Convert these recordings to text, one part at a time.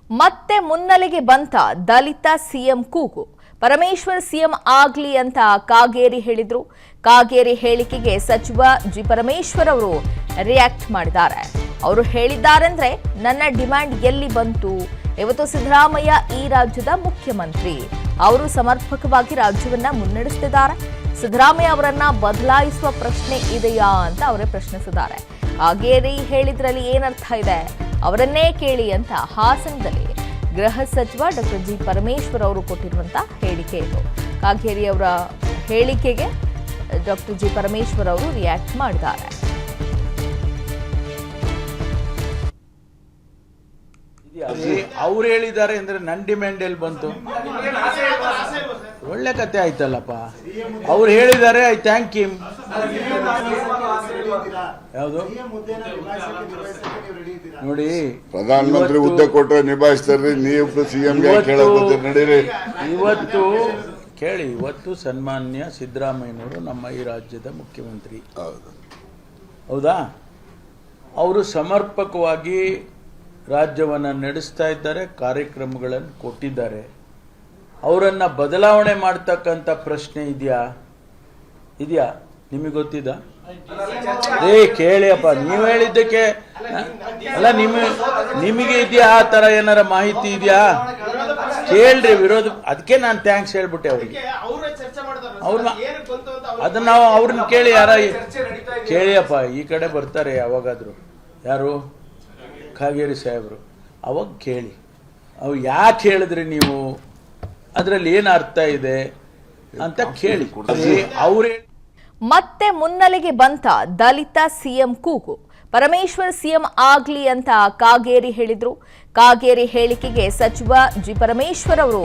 ಮತ್ತೆ ಮುನ್ನೆಲೆಗೆ ಬಂತ ದಲಿತ ಸಿಎಂ ಕೂಗು. ಪರಮೇಶ್ವರ್ ಸಿಎಂ ಆಗ್ಲಿ ಅಂತ ಕಾಗೇರಿ ಹೇಳಿದ್ರು. ಕಾಗೇರಿ ಹೇಳಿಕೆಗೆ ಸಚಿವ ಜಿ ಪರಮೇಶ್ವರ್ ಅವರು ರಿಯಾಕ್ಟ್ ಮಾಡಿದ್ದಾರೆ. ಅವರು ಹೇಳಿದ್ದಾರೆಂದ್ರೆ ನನ್ನ ಡಿಮ್ಯಾಂಡ್ ಎಲ್ಲಿ ಬಂತು? ಇವತ್ತು ಸಿದ್ದರಾಮಯ್ಯ ಈ ರಾಜ್ಯದ ಮುಖ್ಯಮಂತ್ರಿ. ಅವರು ಸಮರ್ಪಕವಾಗಿ ರಾಜ್ಯವನ್ನ ಮುನ್ನಡೆಸುತ್ತಿದ್ದಾರೆ. ಸಿದ್ದರಾಮಯ್ಯ ಅವರನ್ನ ಬದಲಾಯಿಸುವ ಪ್ರಶ್ನೆ ಇದೆಯಾ ಅಂತ ಅವರೇ ಪ್ರಶ್ನಿಸಿದ್ದಾರೆ. ಕಾಗೇರಿ ಹೇಳಿದ್ರಲ್ಲಿ ಏನರ್ಥ ಇದೆ, ಅವರನ್ನೇ ಕೇಳಿ ಅಂತ ಹಾಸನದಲ್ಲಿ ಗೃಹ ಸಚಿವ ಡಾಕ್ಟರ್ ಜಿ ಪರಮೇಶ್ವರ್ ಅವರು ಕೊಟ್ಟಿರುವಂತಹ ಹೇಳಿಕೆ ಇದು. ಕಾಗೇರಿ ಅವರ ಹೇಳಿಕೆಗೆ ಡಾಕ್ಟರ್ ಜಿ ಪರಮೇಶ್ವರ್ ಅವರು ರಿಯಾಕ್ಟ್ ಮಾಡಿದ್ದಾರೆ. ಅವ್ರು ಹೇಳಿದ್ದಾರೆ ಅಂದ್ರೆ ನನ್ನ ಡಿಮ್ಯಾಂಡ್ ಎಲ್ಲಿ ಬಂತು? ಒಳ್ಳೆ ಕತೆ ಆಯ್ತಲ್ಲಪ್ಪ. ಅವ್ರು ಹೇಳಿದ್ದಾರೆ, ಐ ಥ್ಯಾಂಕ್ ಹಿಮ್. ಯಾವುದು ನೋಡಿ, ಪ್ರಧಾನಮಂತ್ರಿ ಹುದ್ದೆ ಕೊಟ್ಟರೆ ನಿಭಾಯಿಸ್ತಾರ್ರಿ, ನೀವು ಸಿಎಂ ನಡೀರಿ. ಇವತ್ತು ಕೇಳಿ, ಇವತ್ತು ಸನ್ಮಾನ್ಯ ಸಿದ್ದರಾಮಯ್ಯನವರು ನಮ್ಮ ಈ ರಾಜ್ಯದ ಮುಖ್ಯಮಂತ್ರಿ. ಹೌದಾ? ಅವರು ಸಮರ್ಪಕವಾಗಿ ರಾಜ್ಯವನ್ನು ನಡೆಸ್ತಾ ಇದ್ದಾರೆ, ಕಾರ್ಯಕ್ರಮಗಳನ್ನು ಕೊಟ್ಟಿದ್ದಾರೆ. ಅವರನ್ನ ಬದಲಾವಣೆ ಮಾಡ್ತಕ್ಕಂಥ ಪ್ರಶ್ನೆ ಇದೆಯಾ ನಿಮಗೆ ಗೊತ್ತಿದ? ಕೇಳಿಯಪ್ಪ, ನೀವು ಹೇಳಿದ್ದಕ್ಕೆ ಅಲ್ಲ, ನಿಮಗೆ ಇದೆಯಾ ಆ ತರ ಏನಾರ ಮಾಹಿತಿ ಇದೆಯಾ? ಕೇಳ್ರಿ. ವಿರೋಧ, ಅದಕ್ಕೆ ನಾನು ಥ್ಯಾಂಕ್ಸ್ ಹೇಳ್ಬಿಟ್ಟೆ ಅವ್ರಿಗೆ. ಅದನ್ನ ನಾವು ಅವ್ರನ್ನ ಕೇಳಿ, ಯಾರ ಕೇಳಿಯಪ್ಪ, ಈ ಕಡೆ ಬರ್ತಾರೆ ಯಾವಾಗಾದ್ರು. ಯಾರು? ಕಾಗೇರಿ ಸಾಹೇಬರು. ಅವಾಗ ಕೇಳಿ, ಅವು ಯಾಕೆ ಹೇಳಿದ್ರಿ ನೀವು, ಅದರಲ್ಲಿ ಏನು ಅರ್ಥ ಇದೆ ಅಂತ ಕೇಳಿ. ಅವ್ರೇ ಮತ್ತೆ ಮುನ್ನೆಲೆಗೆ ಬಂತ ದಲಿತ ಸಿಎಂ ಕೂಗು. ಪರಮೇಶ್ವರ್ ಸಿಎಂ ಆಗ್ಲಿ ಅಂತ ಕಾಗೇರಿ ಹೇಳಿದ್ರು. ಕಾಗೇರಿ ಹೇಳಿಕೆಗೆ ಸಚಿವ ಜಿ ಪರಮೇಶ್ವರ್ ಅವರು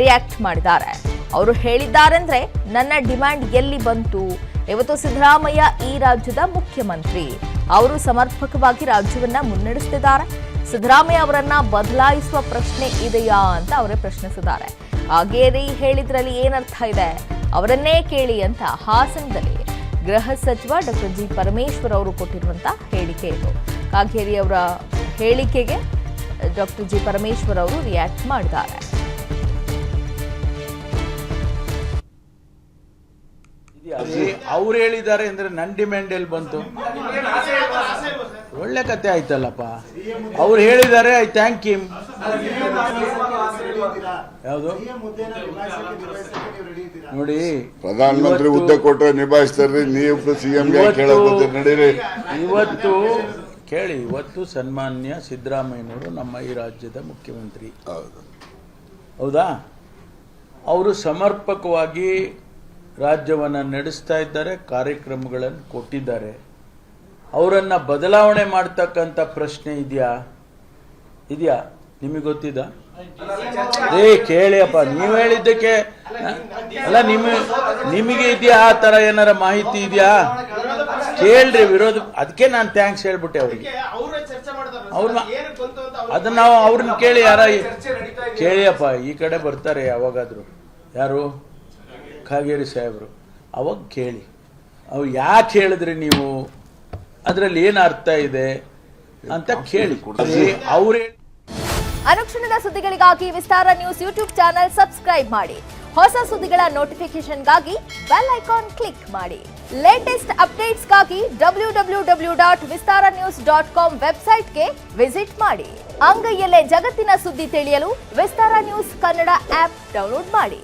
ರಿಯಾಕ್ಟ್ ಮಾಡಿದ್ದಾರೆ. ಅವರು ಹೇಳಿದ್ದಾರೆಂದ್ರೆ ನನ್ನ ಡಿಮ್ಯಾಂಡ್ ಎಲ್ಲಿ ಬಂತು? ಇವತ್ತು ಸಿದ್ದರಾಮಯ್ಯ ಈ ರಾಜ್ಯದ ಮುಖ್ಯಮಂತ್ರಿ. ಅವರು ಸಮರ್ಪಕವಾಗಿ ರಾಜ್ಯವನ್ನ ಮುನ್ನಡೆಸುತ್ತಿದ್ದಾರೆ. ಸಿದ್ದರಾಮಯ್ಯ ಅವರನ್ನ ಬದಲಾಯಿಸುವ ಪ್ರಶ್ನೆ ಇದೆಯಾ ಅಂತ ಅವರೇ ಪ್ರಶ್ನಿಸಿದ್ದಾರೆ. ಕಾಗೇರಿ ಹೇಳಿದ್ರಲ್ಲಿ ಏನರ್ಥ ಇದೆ, ಅವರನ್ನೇ ಕೇಳಿ ಅಂತ ಹಾಸನದಲ್ಲಿ ಗೃಹ ಸಚಿವ ಡಾಕ್ಟರ್ ಜಿ ಪರಮೇಶ್ವರ್ ಅವರು ಕೊಟ್ಟಿರುವಂತಹ ಹೇಳಿಕೆ ಇದು. ಕಾಗೇರಿ ಅವರ ಹೇಳಿಕೆಗೆ ಡಾಕ್ಟರ್ ಜಿ ಪರಮೇಶ್ವರ್ ಅವರು ರಿಯಾಕ್ಟ್ ಮಾಡಿದ್ದಾರೆ. ಅವ್ರು ಹೇಳಿದ್ದಾರೆ ಅಂದ್ರೆ ನನ್ನ ಡಿಮ್ಯಾಂಡ್ ಎಲ್ಲಿ ಬಂತು? ಒಳ್ಳೆ ಕತೆ ಆಯ್ತಲ್ಲಪ್ಪ. ಅವ್ರು ಹೇಳಿದ್ದಾರೆ, ಐ ಥ್ಯಾಂಕ್ ಹಿಮ್. ಯಾವುದು ನೋಡಿ, ಪ್ರಧಾನಮಂತ್ರಿ ಹುದ್ದೆ ಕೊಟ್ಟರೆ ನಿಭಾಯಿಸ್ತಾರ್ರಿ, ನೀವು ಸಿಎಂ ನಡೀರಿ. ಇವತ್ತು ಕೇಳಿ, ಇವತ್ತು ಸನ್ಮಾನ್ಯ ಸಿದ್ದರಾಮಯ್ಯನವರು ನಮ್ಮ ಈ ರಾಜ್ಯದ ಮುಖ್ಯಮಂತ್ರಿ. ಹೌದಾ? ಅವರು ಸಮರ್ಪಕವಾಗಿ ರಾಜ್ಯವನ್ನು ನಡೆಸ್ತಾ ಇದ್ದಾರೆ, ಕಾರ್ಯಕ್ರಮಗಳನ್ನು ಕೊಟ್ಟಿದ್ದಾರೆ. ಅವರನ್ನ ಬದಲಾವಣೆ ಮಾಡ್ತಕ್ಕಂಥ ಪ್ರಶ್ನೆ ಇದೆಯಾ ನಿಮಗೆ ಗೊತ್ತಿದ? ಕೇಳಿಯಪ್ಪ, ನೀವು ಹೇಳಿದ್ದಕ್ಕೆ ಅಲ್ಲ, ನಿಮಗೆ ಇದೆಯಾ ಆ ತರ ಏನಾರ ಮಾಹಿತಿ ಇದೆಯಾ? ಕೇಳ್ರಿ. ವಿರೋಧ, ಅದಕ್ಕೆ ನಾನು ಥ್ಯಾಂಕ್ಸ್ ಹೇಳ್ಬಿಟ್ಟೆ ಅವ್ರಿಗೆ. ಅದನ್ನ ನಾವು ಅವ್ರನ್ನ ಕೇಳಿ, ಯಾರ ಕೇಳಿಯಪ್ಪ, ಈ ಕಡೆ ಬರ್ತಾರೆ ಯಾವಾಗಾದ್ರು. ಯಾರು? ಕಾಗೇರಿ ಸಾಹೇಬರು. ಅವಾಗ ಕೇಳಿ, ಅವು ಯಾಕೆ ಹೇಳಿದ್ರಿ ನೀವು, ಅದರಲ್ಲಿ ಏನು ಅರ್ಥ ಇದೆ ಅಂತ ಕೇಳಿ. ಅವ್ರೇ ಅನುಕ್ಷಣದ ಸುದ್ದಿಗಳಿಗಾಗಿ ವಿಸ್ತಾರ ನ್ಯೂಸ್ ಯೂಟ್ಯೂಬ್ ಚಾನೆಲ್ ಸಬ್ಸ್ಕ್ರೈಬ್ ಮಾಡಿ. ಹೊಸ ಸುದ್ದಿಗಳ ನೋಟಿಫಿಕೇಶನ್ಗಾಗಿ ಬೆಲ್ ಐಕಾನ್ ಕ್ಲಿಕ್ ಮಾಡಿ. ಲೇಟೆಸ್ಟ್ ಅಪ್ಡೇಟ್ಸ್ಗಾಗಿ www.vistaranews.com ವೆಬ್ಸೈಟ್ಗೆ ವಿಸಿಟ್ ಮಾಡಿ. ಅಂಗೈಯಲ್ಲೇ ಜಗತ್ತಿನ ಸುದ್ದಿ ತಿಳಿಯಲು ವಿಸ್ತಾರ ನ್ಯೂಸ್ ಕನ್ನಡ ಆಪ್ ಡೌನ್ಲೋಡ್ ಮಾಡಿ.